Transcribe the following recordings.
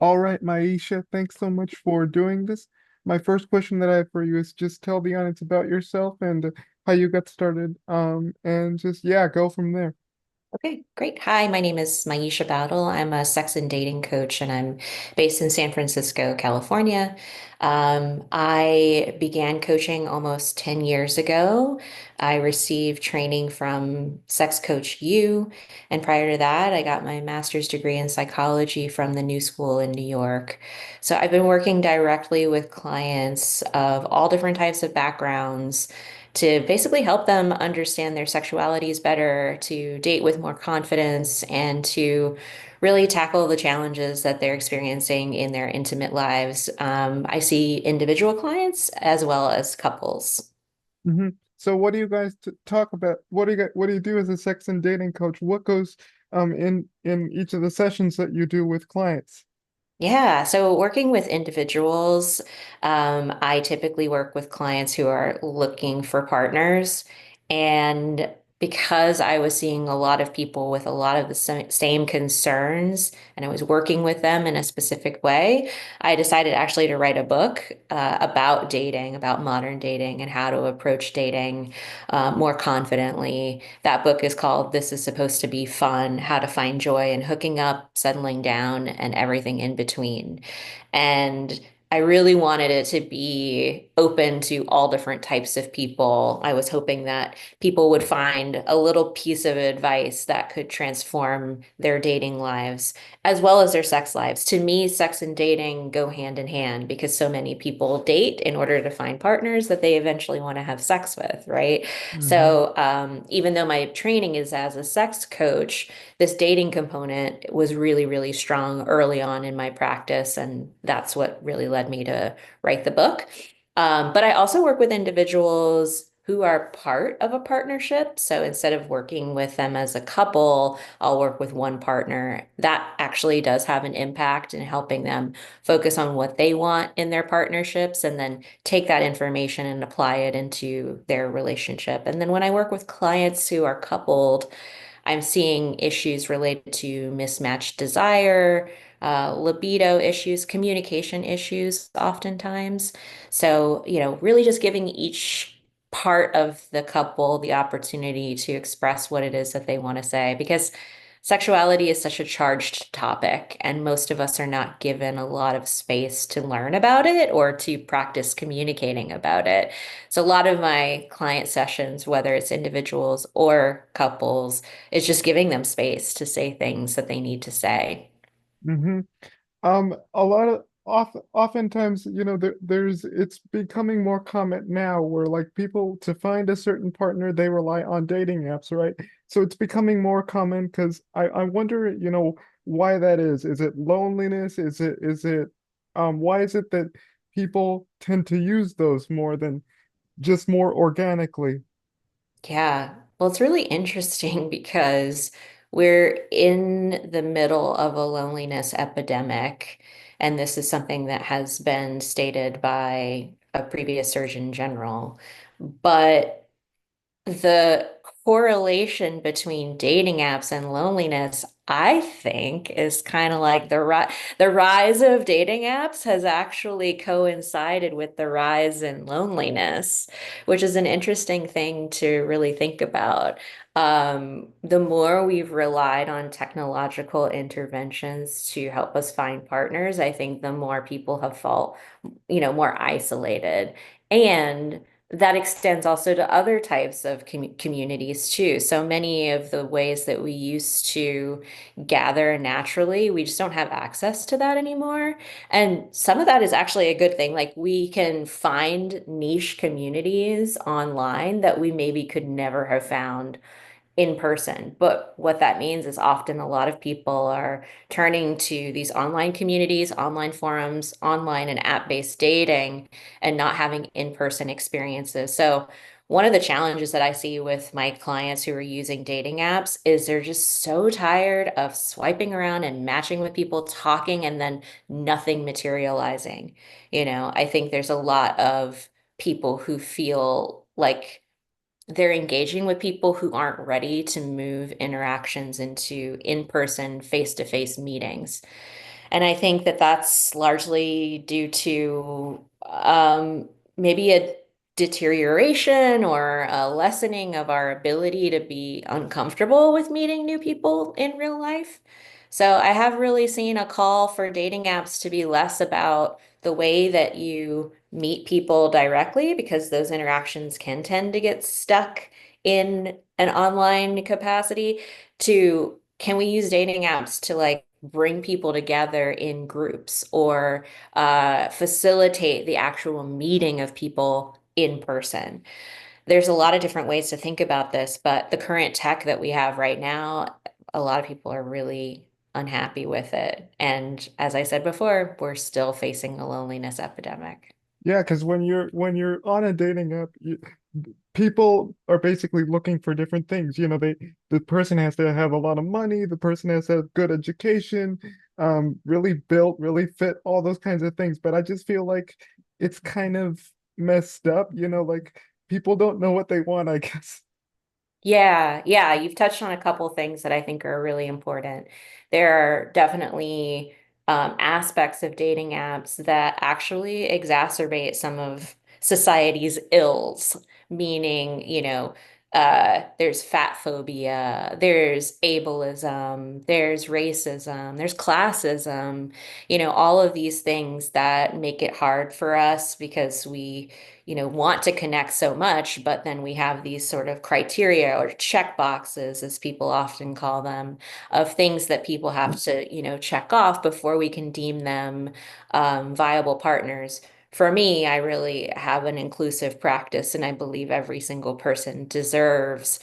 All right, Myisha, thanks so much for doing this. My first question that I have for you is just tell the audience about yourself and how you got started. And just yeah, go from there. Okay, great. Hi, my name is Myisha Battle. I'm a sex and dating coach, and I'm based in San Francisco, California. I began coaching almost 10 years ago. I received training from Sex Coach U, and prior to that, I got my master's degree in psychology from the New School in New York. So I've been working directly with clients of all different types of backgrounds to basically help them understand their sexualities better, to date with more confidence, and to really tackle the challenges that they're experiencing in their intimate lives. I see individual clients as well as couples. hmm So, what do you guys talk about? What do you do as a sex and dating coach? What goes in each of the sessions that you do with clients? Yeah, so working with individuals, I typically work with clients who are looking for partners. And because I was seeing a lot of people with a lot of the same concerns, and I was working with them in a specific way, I decided actually to write a book about dating, about modern dating, and how to approach dating more confidently. That book is called This Is Supposed to Be Fun: How to Find Joy in Hooking Up, Settling Down, and Everything in Between. And I really wanted it to be open to all different types of people. I was hoping that people would find a little piece of advice that could transform their dating lives as well as their sex lives. To me, sex and dating go hand in hand because so many people date in order to find partners that they eventually want to have sex with, right? hmm So, even though my training is as a sex coach, this dating component was really, really strong early on in my practice. And that's what really led me to write the book. But I also work with individuals who are part of a partnership. So instead of working with them as a couple, I'll work with one partner. That actually does have an impact in helping them focus on what they want in their partnerships and then take that information and apply it into their relationship. And then when I work with clients who are coupled, I'm seeing issues related to mismatched desire, libido issues, communication issues, oftentimes. So, really just giving each part of the couple the opportunity to express what it is that they want to say, because sexuality is such a charged topic, and most of us are not given a lot of space to learn about it or to practice communicating about it. So, a lot of my client sessions, whether it's individuals or couples, is just giving them space to say things that they need to say. hmm a lot of oftentimes, there's it's becoming more common now where like people to find a certain partner, they rely on dating apps, right? So it's becoming more common because I wonder, why that is. Is it loneliness? Why is it that people tend to use those more than just more organically? Yeah. Well, it's really interesting because we're in the middle of a loneliness epidemic. And this is something that has been stated by a previous Surgeon General. But the correlation between dating apps and loneliness, I think, is kind of like the rise of dating apps has actually coincided with the rise in loneliness, which is an interesting thing to really think about. The more we've relied on technological interventions to help us find partners, I think the more people have felt, more isolated. And that extends also to other types of communities too. So many of the ways that we used to gather naturally, we just don't have access to that anymore. And some of that is actually a good thing. Like we can find niche communities online that we maybe could never have found in person. But what that means is often a lot of people are turning to these online communities, online forums, online and app-based dating, and not having in-person experiences. So one of the challenges that I see with my clients who are using dating apps is they're just so tired of swiping around and matching with people, talking, and then nothing materializing. I think there's a lot of people who feel like they're engaging with people who aren't ready to move interactions into in-person, face-to-face meetings. And I think that that's largely due to maybe a deterioration or a lessening of our ability to be uncomfortable with meeting new people in real life. So I have really seen a call for dating apps to be less about the way that you meet people directly, because those interactions can tend to get stuck in an online capacity, to can we use dating apps to like bring people together in groups or facilitate the actual meeting of people in person. There's a lot of different ways to think about this, but the current tech that we have right now, a lot of people are really unhappy with it. And as I said before, we're still facing a loneliness epidemic. Yeah, because when you're on a dating app, people are basically looking for different things. The person has to have a lot of money, the person has to have good education, really built, really fit, all those kinds of things. But I just feel like it's kind of messed up, like people don't know what they want, I guess. Yeah, yeah, you've touched on a couple things that I think are really important. There are definitely aspects of dating apps that actually exacerbate some of society's ills, meaning, there's fat phobia, there's ableism, there's racism, there's classism, all of these things that make it hard for us because we want to connect so much, but then we have these sort of criteria or check boxes, as people often call them, of things that people have to, check off before we can deem them viable partners. For me, I really have an inclusive practice, and I believe every single person deserves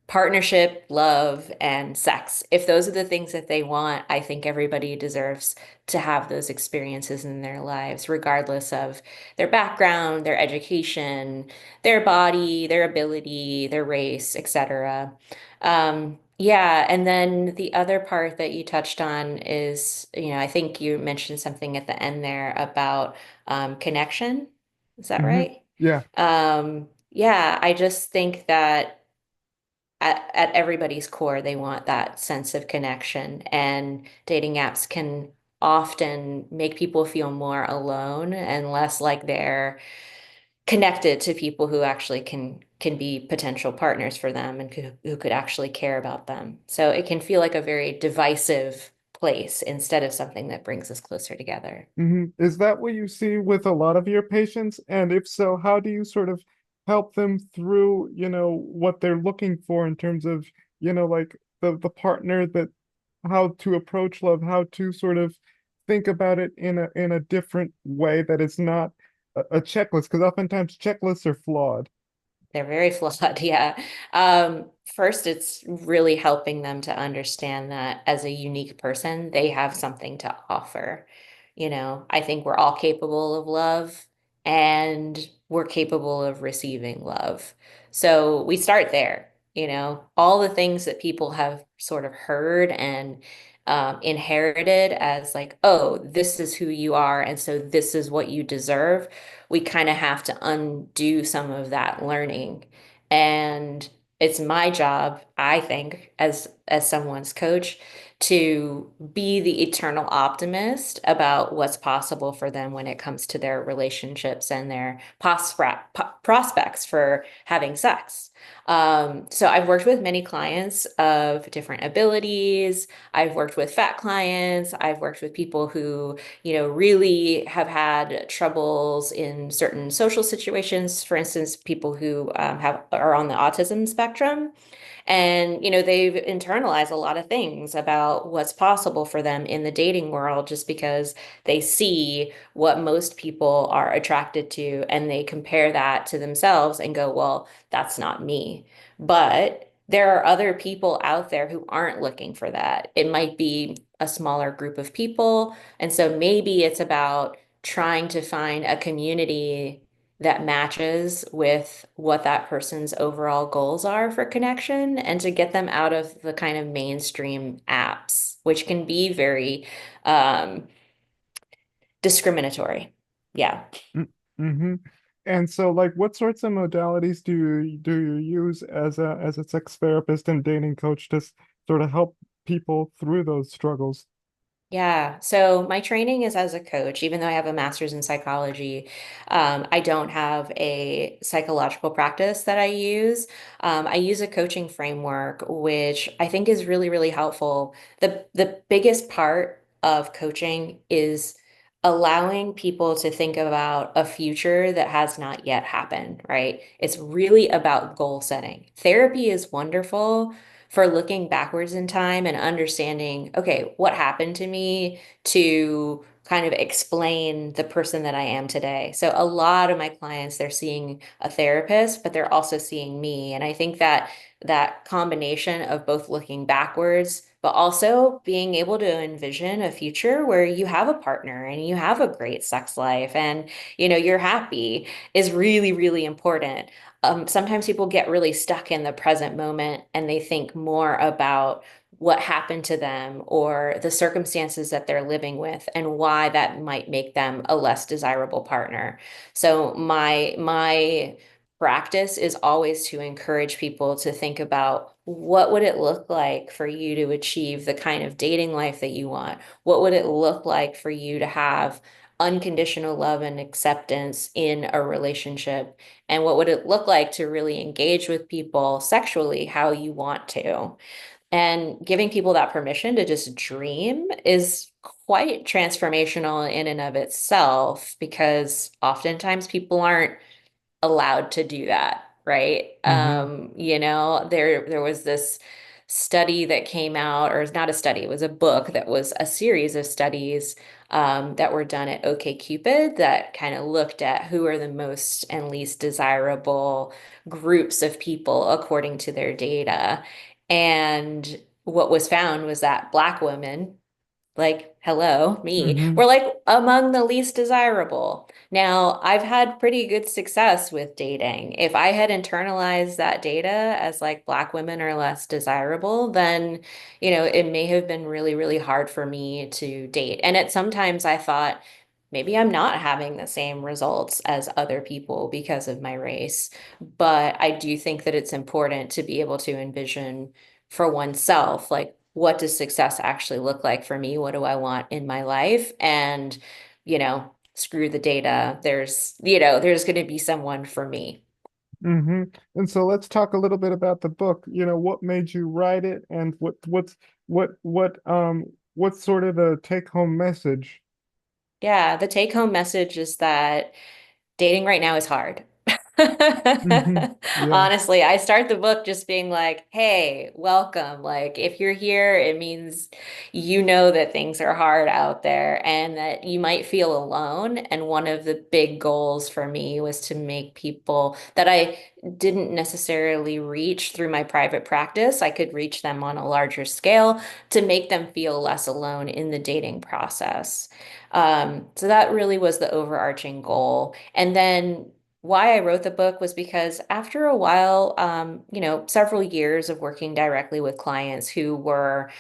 partnership, love, and sex. If those are the things that they want, I think everybody deserves to have those experiences in their lives, regardless of their background, their education, their body, their ability, their race, etc. Yeah, and then the other part that you touched on is, I think you mentioned something at the end there about connection. Is that right? Yeah. Yeah, I just think that at everybody's core, they want that sense of connection. And dating apps can often make people feel more alone and less like they're connected to people who actually can be potential partners for them and who could actually care about them. So it can feel like a very divisive place instead of something that brings us closer together. Is that what you see with a lot of your patients? And if so, how do you sort of help them through, what they're looking for in terms of, like the partner that how to approach love, how to sort of think about it in a different way that is not a checklist, because oftentimes checklists are flawed. They're very flawed, yeah. First, it's really helping them to understand that as a unique person, they have something to offer. I think we're all capable of love and we're capable of receiving love. So we start there, all the things that people have sort of heard and inherited as like, oh, this is who you are, and so this is what you deserve. We kind of have to undo some of that learning. And it's my job, I think, as someone's coach, to be the eternal optimist about what's possible for them when it comes to their relationships and their prospects for having sex. So I've worked with many clients of different abilities. I've worked with fat clients. I've worked with people who really have had troubles in certain social situations. For instance, people who are on the autism spectrum. And, they've internalized a lot of things about what's possible for them in the dating world just because they see what most people are attracted to and they compare that to themselves and go, well, that's not me. But there are other people out there who aren't looking for that. It might be a smaller group of people. And so maybe it's about trying to find a community that matches with what that person's overall goals are for connection and to get them out of the kind of mainstream apps, which can be very um, discriminatory. Yeah. Mm-hmm. And so, like, what sorts of modalities do you use as a sex therapist and dating coach to sort of help people through those struggles? Yeah. So my training is as a coach, even though I have a master's in psychology. I don't have a psychological practice that I use. I use a coaching framework, which I think is really, really helpful. The biggest part of coaching is allowing people to think about a future that has not yet happened, right? It's really about goal setting. Therapy is wonderful for looking backwards in time and understanding, okay, what happened to me to kind of explain the person that I am today. So a lot of my clients, they're seeing a therapist, but they're also seeing me. And I think that that combination of both looking backwards, but also being able to envision a future where you have a partner and you have a great sex life and you're happy is really, really important. Sometimes people get really stuck in the present moment and they think more about what happened to them or the circumstances that they're living with and why that might make them a less desirable partner. So my practice is always to encourage people to think about what would it look like for you to achieve the kind of dating life that you want? What would it look like for you to have unconditional love and acceptance in a relationship? And what would it look like to really engage with people sexually how you want to? And giving people that permission to just dream is quite transformational in and of itself because oftentimes people aren't allowed to do that, right? Hmm. There was this study that came out, or it's not a study, it was a book that was a series of studies that were done at OkCupid that kind of looked at who are the most and least desirable groups of people according to their data. And what was found was that Black women like, hello, me. Hmm. We're like among the least desirable. Now, I've had pretty good success with dating. If I had internalized that data as like Black women are less desirable, then, it may have been really, really hard for me to date. And at sometimes I thought, maybe I'm not having the same results as other people because of my race. But I do think that it's important to be able to envision for oneself, like, what does success actually look like for me? What do I want in my life? And, screw the data. There's going to be someone for me. Hmm. And so let's talk a little bit about the book. What made you write it, and what's sort of the take-home message? Yeah, the take-home message is that dating right now is hard. Hmm. Yeah. Honestly, I start the book just being like, hey, welcome. Like, if you're here, it means you know that things are hard out there and that you might feel alone. And one of the big goals for me was to make people that I didn't necessarily reach through my private practice, I could reach them on a larger scale to make them feel less alone in the dating process. So that really was the overarching goal. And then why I wrote the book was because after a while, several years of working directly with clients who were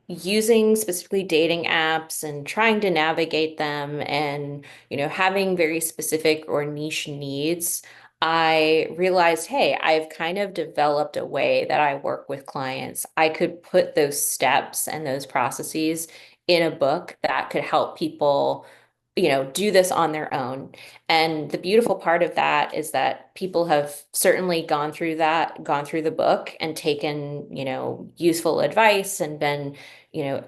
using specifically dating apps and trying to navigate them and, having very specific or niche needs, I realized, hey, I've kind of developed a way that I work with clients. I could put those steps and those processes in a book that could help people, do this on their own. And the beautiful part of that is that people have certainly gone through the book and taken, useful advice and been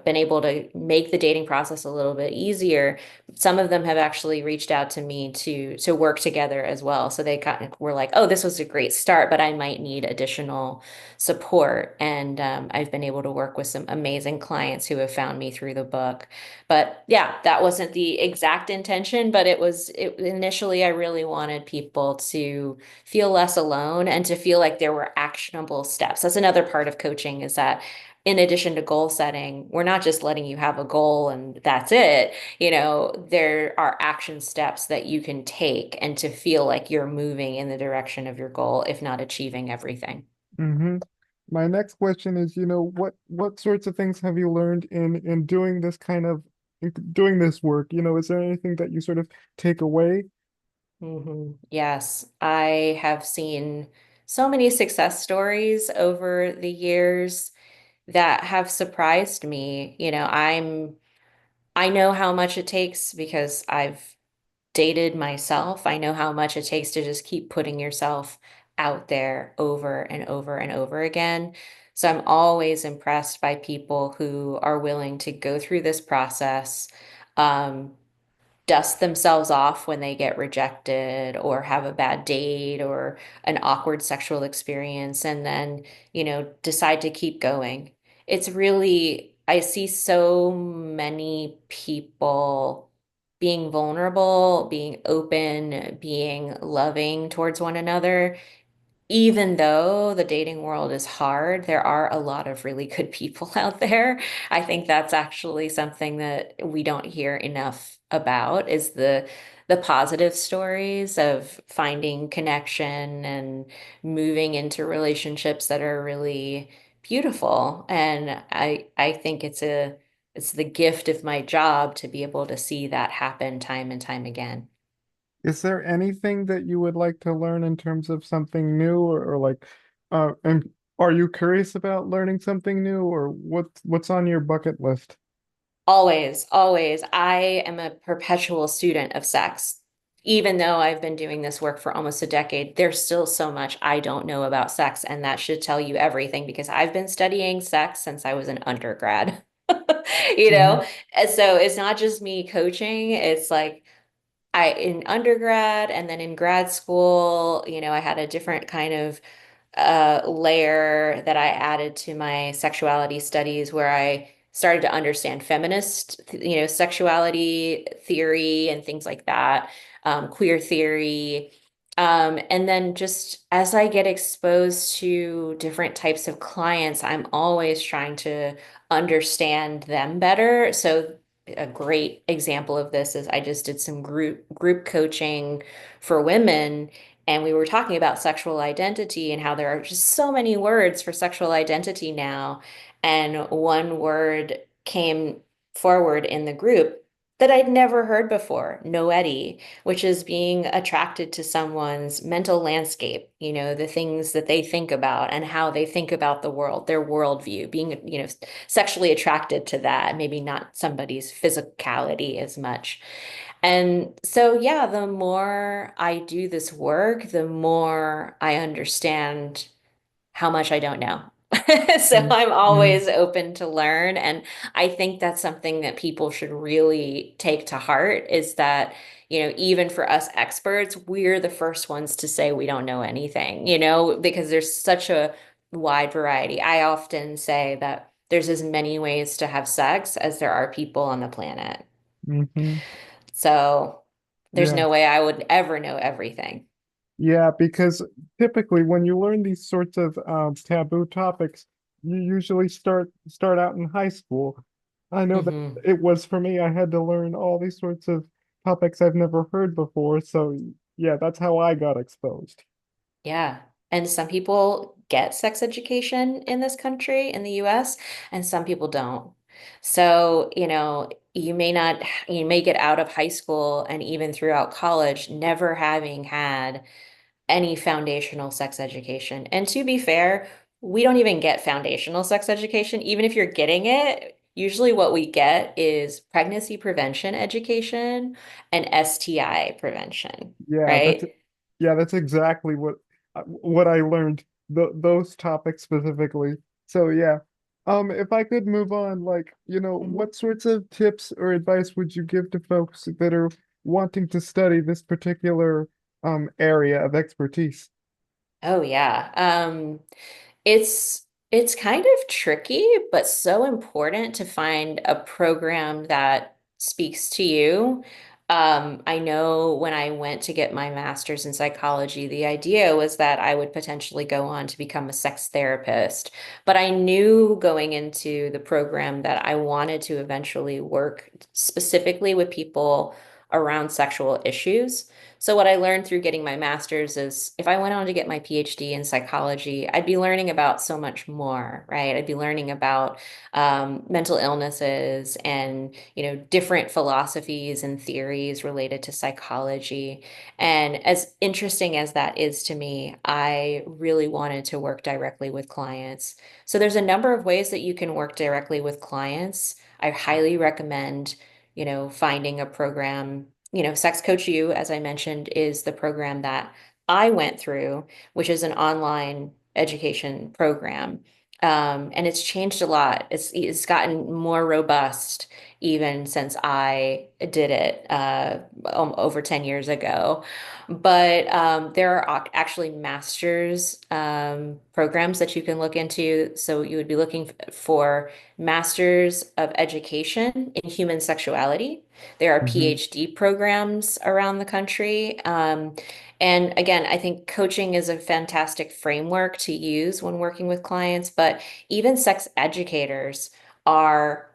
able to make the dating process a little bit easier. Some of them have actually reached out to me to work together as well. So they kind of were like, "Oh, this was a great start, but I might need additional support." And I've been able to work with some amazing clients who have found me through the book. But yeah, that wasn't the exact intention, but initially I really wanted people to feel less alone and to feel like there were actionable steps. That's another part of coaching is that in addition to goal setting, we're not just letting you have a goal and that's it. There are action steps that you can take and to feel like you're moving in the direction of your goal, if not achieving everything. Hmm. My next question is, what sorts of things have you learned in doing this in doing this work? Is there anything that you sort of take away? Yes, I have seen so many success stories over the years that have surprised me. I know how much it takes because I've dated myself. I know how much it takes to just keep putting yourself out there over and over and over again. So I'm always impressed by people who are willing to go through this process, um, dust themselves off when they get rejected or have a bad date or an awkward sexual experience, and then, decide to keep going. It's really, I see so many people being vulnerable, being open, being loving towards one another. Even though the dating world is hard, there are a lot of really good people out there. I think that's actually something that we don't hear enough about is the positive stories of finding connection and moving into relationships that are really beautiful. And I think it's the gift of my job to be able to see that happen time and time again. Is there anything that you would like to learn in terms of something new or like and are you curious about learning something new or what's on your bucket list? Always, always. I am a perpetual student of sex. Even though I've been doing this work for almost a decade, there's still so much I don't know about sex, and that should tell you everything because I've been studying sex since I was an undergrad. You Hmm. know? And so it's not just me coaching, it's like I in undergrad and then in grad school, I had a different kind of layer that I added to my sexuality studies where I started to understand feminist, sexuality theory and things like that, queer theory. And then just as I get exposed to different types of clients, I'm always trying to understand them better. So a great example of this is I just did some group coaching for women, and we were talking about sexual identity and how there are just so many words for sexual identity now. And one word came forward in the group that I'd never heard before, noeti, which is being attracted to someone's mental landscape, the things that they think about and how they think about the world, their worldview, being, sexually attracted to that, maybe not somebody's physicality as much. And so, yeah, the more I do this work, the more I understand how much I don't know. So I'm Mm-hmm. always open to learn. And I think that's something that people should really take to heart is that, even for us experts, we're the first ones to say we don't know anything, because there's such a wide variety. I often say that there's as many ways to have sex as there are people on the planet. Hmm. So there's Yeah. no way I would ever know everything. Yeah, because typically when you learn these sorts of taboo topics, you usually start out in high school. I know that Hmm. it was for me. I had to learn all these sorts of topics I've never heard before. So yeah, that's how I got exposed. Yeah. And some people get sex education in this country, in the US, and some people don't. So, you may get out of high school and even throughout college never having had any foundational sex education. And to be fair, we don't even get foundational sex education. Even if you're getting it, usually what we get is pregnancy prevention education and STI prevention, Yeah, right? that's exactly what I learned those topics specifically. So yeah. If I could move on, like, Mhm. what sorts of tips or advice would you give to folks that are wanting to study this particular area of expertise? Oh yeah. It's kind of tricky, but so important to find a program that speaks to you. I know when I went to get my master's in psychology, the idea was that I would potentially go on to become a sex therapist. But I knew going into the program that I wanted to eventually work specifically with people around sexual issues. So what I learned through getting my master's is if I went on to get my PhD in psychology, I'd be learning about so much more, right? I'd be learning about mental illnesses and, different philosophies and theories related to psychology. And as interesting as that is to me, I really wanted to work directly with clients. So there's a number of ways that you can work directly with clients. I highly recommend, finding a program. Sex Coach U, as I mentioned, is the program that I went through, which is an online education program. And it's changed a lot. It's gotten more robust even since I did it over 10 years ago. But there are actually master's programs that you can look into. So you would be looking for Masters of Education in Human Sexuality. There are Hmm. PhD programs around the country. And again, I think coaching is a fantastic framework to use when working with clients, but even sex educators are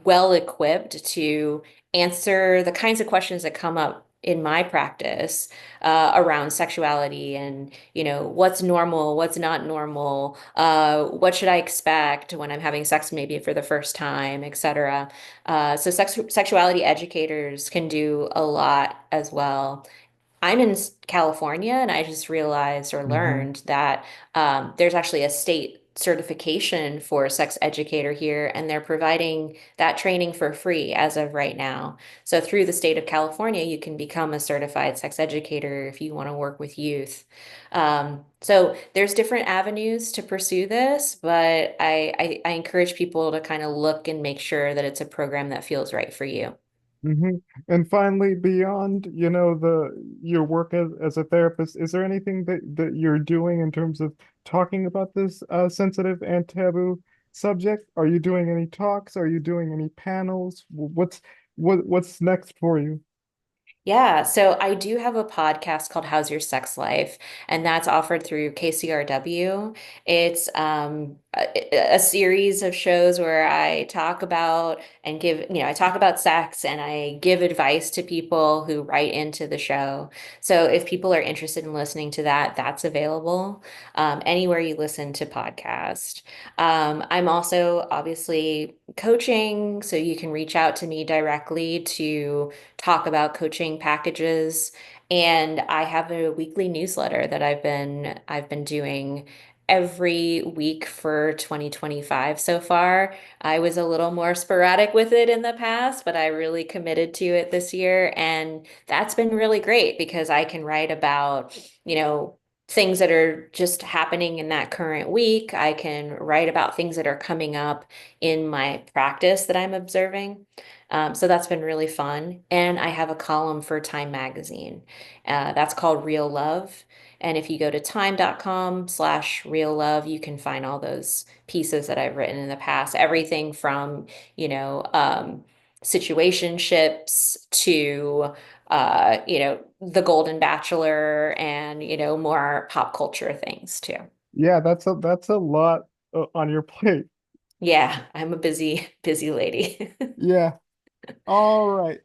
well equipped to answer the kinds of questions that come up in my practice around sexuality and, what's normal, what's not normal, what should I expect when I'm having sex maybe for the first time, etc. So sexuality educators can do a lot as well. I'm in California, and I just realized or Hmm. learned that there's actually a state certification for a sex educator here, and they're providing that training for free as of right now. So through the state of California, you can become a certified sex educator if you want to work with youth. So there's different avenues to pursue this, but I encourage people to kind of look and make sure that it's a program that feels right for you. Hmm. And finally, beyond, your work as a therapist, is there anything that you're doing in terms of talking about this sensitive and taboo subject? Are you doing any talks? Are you doing any panels? What's next for you? Yeah, so I do have a podcast called How's Your Sex Life, and that's offered through KCRW. It's a series of shows where I talk about and give, I talk about sex and I give advice to people who write into the show. So if people are interested in listening to that, that's available anywhere you listen to podcast. I'm also obviously coaching, so you can reach out to me directly to talk about coaching packages. And I have a weekly newsletter that I've been doing every week for 2025 so far. I was a little more sporadic with it in the past, but I really committed to it this year. And that's been really great because I can write about, things that are just happening in that current week. I can write about things that are coming up in my practice that I'm observing. So that's been really fun. And I have a column for Time Magazine. That's called Real Love. And if you go to time.com/real love, you can find all those pieces that I've written in the past. Everything from, situationships to, The Golden Bachelor and, more pop culture things too. Yeah, that's a lot on your plate. Yeah, I'm a busy, busy lady. Yeah. All right.